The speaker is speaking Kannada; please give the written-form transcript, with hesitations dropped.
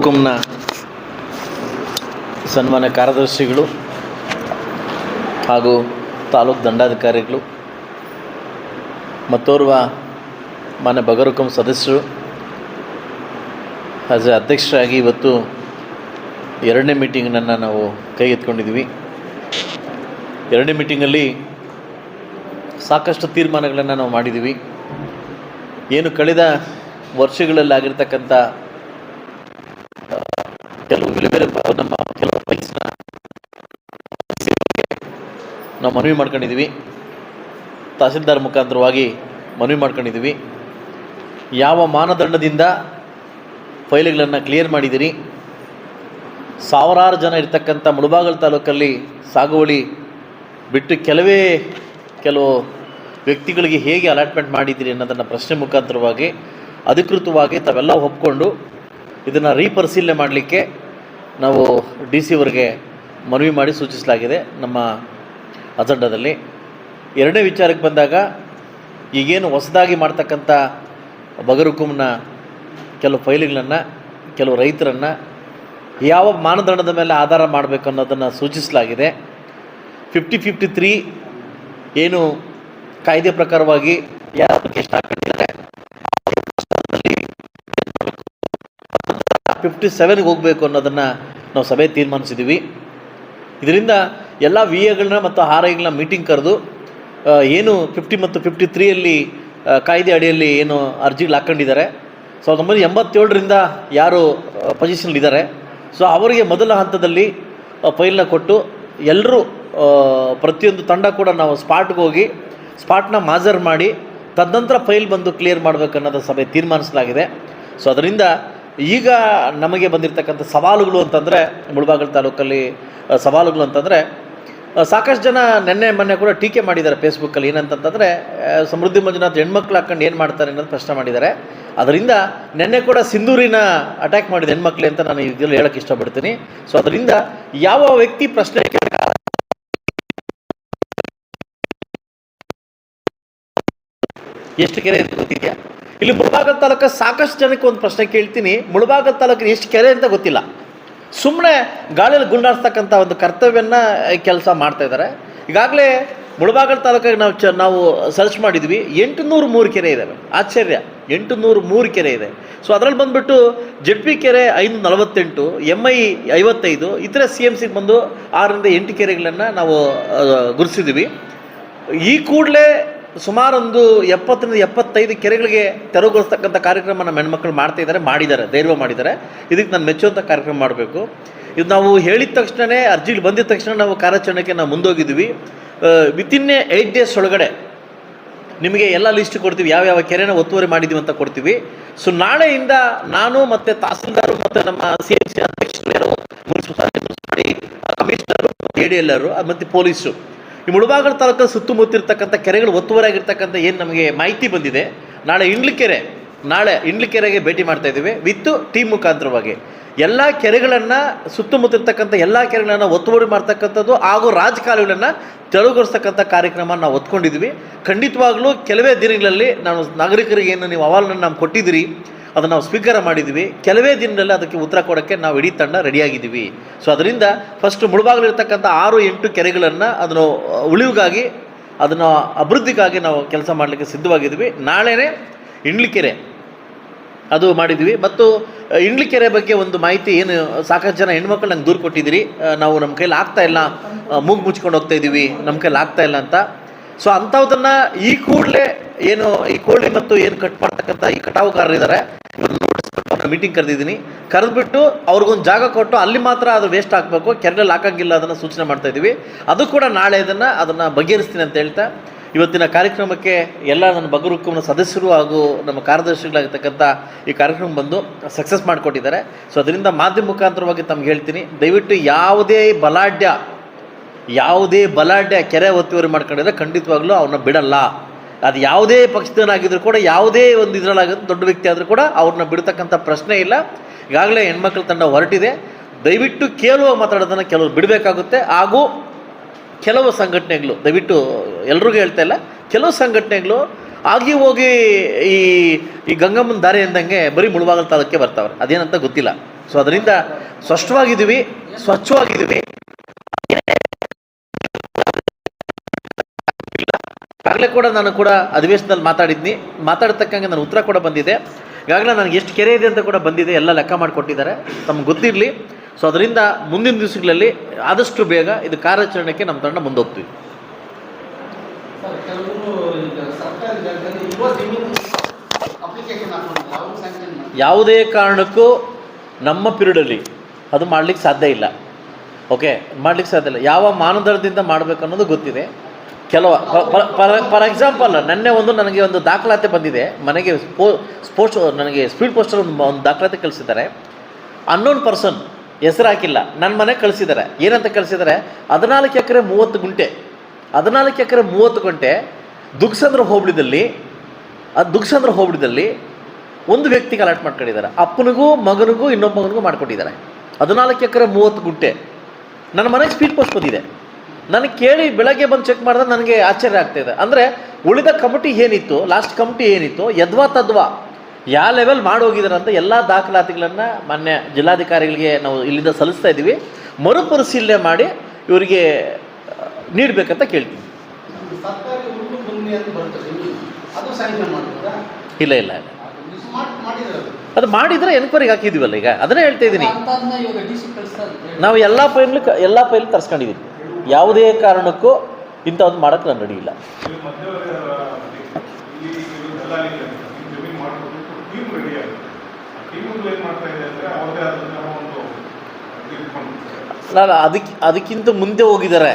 ಕುಂನ ಸನ್ಮಾನ್ಯ ಕಾರ್ಯದರ್ಶಿಗಳು ಹಾಗೂ ತಾಲೂಕು ದಂಡಾಧಿಕಾರಿಗಳು ಮತ್ತೋರ್ವ ಮಾನ್ಯ ಬಗರುಕುಂ ಸದಸ್ಯರು ಆಸ್ ಎ ಅಧ್ಯಕ್ಷರಾಗಿ ಇವತ್ತು ಎರಡನೇ ಮೀಟಿಂಗನ್ನು ನಾವು ಕೈಗೆತ್ತಿಕೊಂಡಿದ್ದೀವಿ. ಎರಡನೇ ಮೀಟಿಂಗಲ್ಲಿ ಸಾಕಷ್ಟು ತೀರ್ಮಾನಗಳನ್ನು ನಾವು ಮಾಡಿದ್ದೀವಿ. ಏನು ಕಳೆದ ವರ್ಷಗಳಲ್ಲಿ ಆಗಿರ್ತಕ್ಕಂಥ ಕೆಲವು ನಮ್ಮ ಕೆಲವು ಫೈಲ್ಸ್ನ ನಾವು ಮನವಿ ಮಾಡ್ಕೊಂಡಿದ್ದೀವಿ. ತಹಸೀಲ್ದಾರ್ ಮುಖಾಂತರವಾಗಿ ಮನವಿ ಮಾಡ್ಕೊಂಡಿದ್ದೀವಿ. ಯಾವ ಮಾನದಂಡದಿಂದ ಫೈಲ್ಗಳನ್ನು ಕ್ಲಿಯರ್ ಮಾಡಿದ್ದೀರಿ, ಸಾವಿರಾರು ಜನ ಇರ್ತಕ್ಕಂಥ ಮುಳಬಾಗಿಲು ತಾಲೂಕಲ್ಲಿ ಸಾಗುವಳಿ ಬಿಟ್ಟು ಕೆಲವು ವ್ಯಕ್ತಿಗಳಿಗೆ ಹೇಗೆ ಅಲಾಟ್ಮೆಂಟ್ ಮಾಡಿದ್ದೀರಿ ಅನ್ನೋದನ್ನು ಪ್ರಶ್ನೆ ಮುಖಾಂತರವಾಗಿ ಅಧಿಕೃತವಾಗಿ ತಾವೆಲ್ಲ ಒಪ್ಕೊಂಡು ಇದನ್ನು ರೀಪರಿಶೀಲನೆ ಮಾಡಲಿಕ್ಕೆ ನಾವು DC ಅವರಿಗೆ ಮನವಿ ಮಾಡಿ ಸೂಚಿಸಲಾಗಿದೆ ನಮ್ಮ ಅಜೆಂಡಾದಲ್ಲಿ. ಎರಡನೇ ವಿಚಾರಕ್ಕೆ ಬಂದಾಗ ಈಗೇನು ಹೊಸದಾಗಿ ಮಾಡ್ತಕ್ಕಂಥ ಬಗರುಕುಂನ ಕೆಲವು ಫೈಲ್ಗಳನ್ನು ಕೆಲವು ರೈತರನ್ನು ಯಾವ ಮಾನದಂಡದ ಮೇಲೆ ಆಧಾರ ಮಾಡಬೇಕು ಅನ್ನೋದನ್ನು ಸೂಚಿಸಲಾಗಿದೆ. 50-53 ಏನು ಕಾಯ್ದೆ ಪ್ರಕಾರವಾಗಿ ಯಾವ ಅಪ್ಲಿಕೇಶನ್ ಹಾಕೊಂಡಿದ್ದಾರೆ 57ಗೆ ಹೋಗಬೇಕು ಅನ್ನೋದನ್ನು ನಾವು ಸಭೆ ತೀರ್ಮಾನಿಸಿದ್ದೀವಿ. ಇದರಿಂದ ಎಲ್ಲ VAಗಳನ್ನ ಮತ್ತು RIಗಳನ್ನ ಮೀಟಿಂಗ್ ಕರೆದು ಏನು 50 ಮತ್ತು 53ಯಲ್ಲಿ ಕಾಯ್ದೆ ಅಡಿಯಲ್ಲಿ ಏನು ಅರ್ಜಿಗಳು ಹಾಕ್ಕೊಂಡಿದ್ದಾರೆ 1987ರಿಂದ ಯಾರು ಪೊಸಿಷನ್ಲಿದ್ದಾರೆ ಸೊ ಅವರಿಗೆ ಮೊದಲ ಹಂತದಲ್ಲಿ ಫೈಲ್ನ ಕೊಟ್ಟು ಎಲ್ಲರೂ ಪ್ರತಿಯೊಂದು ತಂಡ ಕೂಡ ನಾವು ಸ್ಪಾಟ್ಗೆ ಹೋಗಿ ಸ್ಪಾಟ್ನ ಮಾಜರ್ ಮಾಡಿ ತದನಂತರ ಫೈಲ್ ಬಂದು ಕ್ಲಿಯರ್ ಮಾಡಬೇಕು ಅನ್ನೋದು ಸಭೆ ತೀರ್ಮಾನಿಸಲಾಗಿದೆ. ಸೊ ಅದರಿಂದ ಈಗ ನಮಗೆ ಬಂದಿರತಕ್ಕಂಥ ಸವಾಲುಗಳು ಅಂತಂದರೆ ಮುಳಬಾಗಿಲು ತಾಲೂಕಲ್ಲಿ ಸವಾಲುಗಳು ಅಂತಂದರೆ ಸಾಕಷ್ಟು ಜನ ಮೊನ್ನೆ ಕೂಡ ಟೀಕೆ ಮಾಡಿದ್ದಾರೆ ಫೇಸ್ಬುಕ್ಕಲ್ಲಿ. ಏನಂತಂದರೆ ಸಮೃದ್ಧಿ ಮಂಜುನಾಥ್ ಹೆಣ್ಮಕ್ಳು ಹಾಕೊಂಡು ಏನು ಮಾಡ್ತಾರೆ ಅನ್ನೋದು ಪ್ರಶ್ನೆ ಮಾಡಿದ್ದಾರೆ. ಅದರಿಂದ ನಿನ್ನೆ ಕೂಡ ಸಿಂಧೂರಿನ ಅಟ್ಯಾಕ್ ಮಾಡಿದ ಹೆಣ್ಮಕ್ಳು ಅಂತ ನಾನು ಇದರಲ್ಲಿ ಹೇಳೋಕ್ಕೆ ಇಷ್ಟಪಡ್ತೀನಿ. ಸೊ ಅದರಿಂದ ಯಾವ ವ್ಯಕ್ತಿ ಪ್ರಶ್ನೆ ಎಷ್ಟು ಕೆರೆ ಅಂತ ಗೊತ್ತಿದೆಯಾ? ಇಲ್ಲಿ ಮುಳಬಾಗಿಲು ತಾಲೂಕು ಸಾಕಷ್ಟು ಜನಕ್ಕೆ ಒಂದು ಪ್ರಶ್ನೆ ಕೇಳ್ತೀನಿ, ಮುಳಬಾಗಿಲು ತಾಲೂಕಿನ ಎಷ್ಟು ಕೆರೆ ಅಂತ ಗೊತ್ತಿಲ್ಲ. ಸುಮ್ಮನೆ ಗಾಳಿಯಲ್ಲಿ ಗುಂಡಾಡ್ಸ್ತಕ್ಕಂಥ ಒಂದು ಕರ್ತವ್ಯನ ಕೆಲಸ ಮಾಡ್ತಾ ಇದ್ದಾರೆ. ಈಗಾಗಲೇ ಮುಳಬಾಗಿಲು ತಾಲೂಕಿಗೆ ನಾವು ಸರ್ಚ್ ಮಾಡಿದ್ವಿ, 803 ಕೆರೆ ಇದ್ದಾವೆ. ಆಶ್ಚರ್ಯ, 803 ಕೆರೆ ಇದೆ. ಸೊ ಅದರಲ್ಲಿ ಬಂದುಬಿಟ್ಟು ZP ಕೆರೆ 548, MI 55, ಇತರೆ CMCಗೆ ಬಂದು 6ರಿಂದ 8 ಕೆರೆಗಳನ್ನು ನಾವು ಗುರುತಿಸಿದ್ವಿ. ಈ ಕೂಡಲೇ ಸುಮಾರೊಂದು 70ರಿಂದ 75 ಕೆರೆಗಳಿಗೆ ತೆರವುಗೊಳಿಸ್ತಕ್ಕಂಥ ಕಾರ್ಯಕ್ರಮ ನಮ್ಮ ಹೆಣ್ಮಕ್ಳು ಮಾಡಿದ್ದಾರೆ, ಧೈರ್ಯ ಮಾಡಿದ್ದಾರೆ. ಇದಕ್ಕೆ ನಾನು ಮೆಚ್ಚುವಂಥ ಕಾರ್ಯಕ್ರಮ ಮಾಡಬೇಕು. ಇದು ನಾವು ಹೇಳಿದ ತಕ್ಷಣವೇ ಅರ್ಜಿಗಳು ಬಂದಿದ ತಕ್ಷಣ ನಾವು ಕಾರ್ಯಾಚರಣೆಗೆ ನಾವು ಮುಂದೋಗಿದ್ವಿ. ವಿತಿನ್ 8 ಡೇಸ್ ಒಳಗಡೆ ನಿಮಗೆ ಎಲ್ಲ ಲಿಸ್ಟ್ ಕೊಡ್ತೀವಿ, ಯಾವ್ಯಾವ ಕೆರೆನ ಒತ್ತುವರಿ ಮಾಡಿದ್ದೀವಿ ಅಂತ ಕೊಡ್ತೀವಿ. ಸೊ ನಾಳೆಯಿಂದ ನಾನು ಮತ್ತು ತಹಸೀಲ್ದಾರು ಮತ್ತು ನಮ್ಮ CMC ಅಧ್ಯಕ್ಷರು, ಮುನ್ಸಿಪಾಲಿಟಿ ಕಮಿಷನರು, ADLರು ಮತ್ತು ಪೊಲೀಸರು ಈ ಮುಳಬಾಗಿಲು ತಾಲೂಕಲ್ಲಿ ಸುತ್ತಮುತ್ತಿರ್ತಕ್ಕಂಥ ಕೆರೆಗಳು ಒತ್ತುವರಿ ಆಗಿರ್ತಕ್ಕಂಥ ಏನು ನಮಗೆ ಮಾಹಿತಿ ಬಂದಿದೆ, ನಾಳೆ ಇಂಡ್ಲಿಕೆರೆಗೆ ಭೇಟಿ ಮಾಡ್ತಾಯಿದ್ದೀವಿ ವಿತ್ ಟೀಮ್ ಮುಖಾಂತರವಾಗಿ. ಎಲ್ಲ ಕೆರೆಗಳನ್ನು ಸುತ್ತಮುತ್ತಿರ್ತಕ್ಕಂಥ ಎಲ್ಲ ಕೆರೆಗಳನ್ನು ಒತ್ತುವರಿ ಮಾಡ್ತಕ್ಕಂಥದ್ದು ಹಾಗೂ ರಾಜಕಾಲುವೆಗಳನ್ನು ತೆರವುಗೊಳಿಸ್ತಕ್ಕಂಥ ಕಾರ್ಯಕ್ರಮ ನಾವು ಒತ್ಕೊಂಡಿದ್ವಿ. ಖಂಡಿತವಾಗ್ಲೂ ಕೆಲವೇ ದಿನಗಳಲ್ಲಿ ನಾವು ನಾಗರಿಕರಿಗೆ ಏನು ನೀವು ಅಹವಾಲನ್ನು ನಾವು ಕೊಟ್ಟಿದ್ದೀರಿ ಅದನ್ನು ನಾವು ಸ್ವೀಕಾರ ಮಾಡಿದ್ವಿ. ಕೆಲವೇ ದಿನದಲ್ಲಿ ಅದಕ್ಕೆ ಉತ್ತರ ಕೊಡೋಕ್ಕೆ ನಾವು ಇಡೀ ತಂಡ ರೆಡಿಯಾಗಿದ್ದೀವಿ. ಸೊ ಅದರಿಂದ ಫಸ್ಟ್ ಮುಳಬಾಗಿಲಿರ್ತಕ್ಕಂಥ 6-8 ಕೆರೆಗಳನ್ನು ಅದನ್ನು ಉಳಿವಿಗಾಗಿ ಅದನ್ನು ಅಭಿವೃದ್ಧಿಗಾಗಿ ನಾವು ಕೆಲಸ ಮಾಡಲಿಕ್ಕೆ ಸಿದ್ಧವಾಗಿದ್ವಿ. ನಾಳೆನೇ ಇಂಡ್ಲಿಕೆರೆ ಅದು ಮಾಡಿದ್ವಿ. ಮತ್ತು ಇಂಡ್ಲಿಕೆರೆ ಬಗ್ಗೆ ಒಂದು ಮಾಹಿತಿ ಏನು ಸಾಕಷ್ಟು ಜನ ಹೆಣ್ಮಕ್ಳು ನಂಗೆ ದೂರು ಕೊಟ್ಟಿದ್ದೀರಿ, ನಾವು ನಮ್ಮ ಕೈಲಿ ಆಗ್ತಾಯಿಲ್ಲ, ಮೂಗು ಮುಚ್ಕೊಂಡು ಹೋಗ್ತಾ ಇದ್ದೀವಿ, ನಮ್ಮ ಕೈಲಿ ಆಗ್ತಾಯಿಲ್ಲ ಅಂತ. ಸೊ ಅಂಥವುದನ್ನು ಈ ಕೂಡಲೇ ಏನು ಈ ಕೋಳಿ ಮತ್ತು ಏನು ಕಟ್ ಮಾಡ್ತಕ್ಕಂಥ ಈ ಕಟಾವುಗಾರರಿದ್ದಾರೆ ಇವ್ರನ್ನ ಮೀಟಿಂಗ್ ಕರೆದಿದ್ದೀನಿ. ಕರೆದುಬಿಟ್ಟು ಅವ್ರಿಗೊಂದು ಜಾಗ ಕೊಟ್ಟು ಅಲ್ಲಿ ಮಾತ್ರ ಅದು ವೇಸ್ಟ್ ಆಗಬೇಕು, ಕೆರೆಯಲ್ಲಿ ಹಾಕಂಗಿಲ್ಲ, ಅದನ್ನು ಸೂಚನೆ ಮಾಡ್ತಾಯಿದ್ದೀವಿ. ಅದು ಕೂಡ ನಾಳೆ ಅದನ್ನು ಬಗೆಹರಿಸ್ತೀನಿ ಅಂತ ಹೇಳ್ತಾ ಇವತ್ತಿನ ಕಾರ್ಯಕ್ರಮಕ್ಕೆ ಎಲ್ಲ ನನ್ನ ಬಗರುಕುಂನ ಸದಸ್ಯರು ಹಾಗೂ ನಮ್ಮ ಕಾರ್ಯದರ್ಶಿಗಳಾಗಿರ್ತಕ್ಕಂಥ ಈ ಕಾರ್ಯಕ್ರಮ ಬಂದು ಸಕ್ಸಸ್ ಮಾಡಿಕೊಟ್ಟಿದ್ದಾರೆ. ಸೊ ಅದರಿಂದ ಮಾಧ್ಯಮ ಮುಖಾಂತರವಾಗಿ ತಮ್ಗೆ ಹೇಳ್ತೀನಿ, ದಯವಿಟ್ಟು ಯಾವುದೇ ಬಲಾಢ್ಯ ಕೆರೆ ಒತ್ತುವರಿ ಮಾಡ್ಕೊಂಡಿದ್ರೆ ಖಂಡಿತವಾಗ್ಲೂ ಅವ್ರನ್ನ ಬಿಡಲ್ಲ. ಅದು ಯಾವುದೇ ಪಕ್ಷದವನಾಗಿದ್ದರೂ ಕೂಡ, ಯಾವುದೇ ಒಂದು ಇದರಲ್ಲಾಗಿದ್ದು ದೊಡ್ಡ ವ್ಯಕ್ತಿ ಆದರೂ ಕೂಡ ಅವ್ರನ್ನ ಬಿಡ್ತಕ್ಕಂಥ ಪ್ರಶ್ನೆ ಇಲ್ಲ. ಈಗಾಗಲೇ ಹೆಣ್ಮಕ್ಳ ತಂಡ ಹೊರಟಿದೆ. ದಯವಿಟ್ಟು ಕೇಳುವ ಮಾತಾಡೋದನ್ನು ಕೆಲವರು ಬಿಡಬೇಕಾಗುತ್ತೆ. ಹಾಗೂ ಕೆಲವು ಸಂಘಟನೆಗಳು, ದಯವಿಟ್ಟು ಎಲ್ರಿಗೂ ಹೇಳ್ತಾ ಇಲ್ಲ, ಕೆಲವು ಸಂಘಟನೆಗಳು ಆಗಿ ಹೋಗಿ ಈ ಈ ಗಂಗಮ್ಮನ ದಾರಿ ಎಂದಂಗೆ ಬರೀ ಮುಳಬಾಗಲ್ ತಾಲೂಕಿಗೆ ಬರ್ತಾವ್ರೆ, ಅದೇನಂತ ಗೊತ್ತಿಲ್ಲ. ಸೊ ಅದರಿಂದ ಸ್ಪಷ್ಟವಾಗಿದ್ದೀವಿ, ಸ್ವಚ್ಛವಾಗಿದ್ದೀವಿ. ಆಗಲೇ ಕೂಡ ನಾನು ಕೂಡ ಅಧಿವೇಶನದಲ್ಲಿ ಮಾತಾಡತಕ್ಕಂಗೆ ನಾನು ಉತ್ತರ ಕೂಡ ಬಂದಿದೆ. ಈಗಾಗಲೇ ನನಗೆ ಎಷ್ಟು ಕೆರೆ ಇದೆ ಅಂತ ಕೂಡ ಬಂದಿದೆ, ಎಲ್ಲ ಲೆಕ್ಕ ಮಾಡಿಕೊಟ್ಟಿದ್ದಾರೆ, ತಮ್ಗೆ ಗೊತ್ತಿರಲಿ. ಸೊ ಅದರಿಂದ ಮುಂದಿನ ದಿವಸಗಳಲ್ಲಿ ಆದಷ್ಟು ಬೇಗ ಇದು ಕಾರ್ಯಾಚರಣೆಗೆ ನಮ್ಮ ತಂಡ ಮುಂದೋಗ್ತೀವಿ. ಯಾವುದೇ ಕಾರಣಕ್ಕೂ ನಮ್ಮ ಪಿರಿಯಡಲ್ಲಿ ಅದು ಮಾಡಲಿಕ್ಕೆ ಸಾಧ್ಯ ಇಲ್ಲ. ಓಕೆ, ಮಾಡಲಿಕ್ಕೆ ಸಾಧ್ಯ ಇಲ್ಲ. ಯಾವ ಮಾನದಂಡದಿಂದ ಮಾಡಬೇಕು ಅನ್ನೋದು ಗೊತ್ತಿದೆ. ಕೆಲವು ಫಾರ್ ಎಕ್ಸಾಂಪಲ್ ನನಗೆ ಒಂದು ದಾಖಲಾತಿ ಬಂದಿದೆ, ಮನೆಗೆ ನನಗೆ ಸ್ಪೀಡ್ ಪೋಸ್ಟರ್ ಒಂದು ದಾಖಲಾತಿ ಕಳಿಸಿದ್ದಾರೆ. ಅನ್ನೋನ್ ಪರ್ಸನ್ ಹೆಸರು ಹಾಕಿಲ್ಲ, ನನ್ನ ಮನೆಗೆ ಕಳಿಸಿದ್ದಾರೆ. ಏನಂತ ಕಳಿಸಿದ್ದಾರೆ, 14 ಎಕರೆ 30 ಗುಂಟೆ 14 ಎಕರೆ 30 ಗುಂಟೆ ದುಗ್ಸಂದ್ರ ಹೋಬಳಿದಲ್ಲಿ ಒಂದು ವ್ಯಕ್ತಿಗೆ ಅಲಾಟ್ ಮಾಡ್ಕೊಂಡಿದ್ದಾರೆ. ಅಪ್ಪನಿಗೂ ಮಗನಿಗೂ ಇನ್ನೊಬ್ಬ ಮಗನಿಗೂ ಮಾಡಿಕೊಟ್ಟಿದ್ದಾರೆ. 14 ಎಕರೆ 30 ಗುಂಟೆ ನನ್ನ ಮನೆಗೆ ಸ್ಪೀಡ್ ಪೋಸ್ಟ್ ಬಂದಿದೆ. ನನಗೆ ಕೇಳಿ ಬೆಳಗ್ಗೆ ಬಂದು ಚೆಕ್ ಮಾಡಿದ್ರೆ ನನಗೆ ಆಶ್ಚರ್ಯ ಆಗ್ತಾಯಿದೆ. ಅಂದರೆ ಉಳಿದ ಕಮಿಟಿ ಏನಿತ್ತು, ಲಾಸ್ಟ್ ಕಮಿಟಿ ಏನಿತ್ತು, ಯದ್ವಾ ತದ್ವಾ ಯಾವ ಲೆವೆಲ್ ಮಾಡೋಗಿದ್ದಾರೆ ಅಂತ ಎಲ್ಲ ದಾಖಲಾತಿಗಳನ್ನು ಮಾನ್ಯ ಜಿಲ್ಲಾಧಿಕಾರಿಗಳಿಗೆ ನಾವು ಇಲ್ಲಿಂದ ಸಲ್ಲಿಸ್ತಾ ಇದ್ದೀವಿ. ಮರುಪರಿಶೀಲನೆ ಮಾಡಿ ಇವರಿಗೆ ನೀಡಬೇಕಂತ ಕೇಳ್ತೀವಿ. ಇಲ್ಲ ಇಲ್ಲ ಇಲ್ಲ, ಅದು ಮಾಡಿದರೆ ಎನ್ಕ್ವೈರಿಗೆ ಹಾಕಿದ್ದೀವಲ್ಲ, ಈಗ ಅದನ್ನೇ ಹೇಳ್ತಾ ಇದ್ದೀನಿ. ನಾವು ಎಲ್ಲ ಫೈಲ್ ತರಿಸ್ಕೊಂಡಿದ್ದೀವಿ. ಯಾವುದೇ ಕಾರಣಕ್ಕೂ ಇಂಥದ್ದು ಮಾಡೋಕ್ಕೆ ನಾನು ರೆಡಿ ಇಲ್ಲ. ಅದಕ್ಕಿಂತ ಮುಂದೆ ಹೋಗಿದ್ದಾರೆ.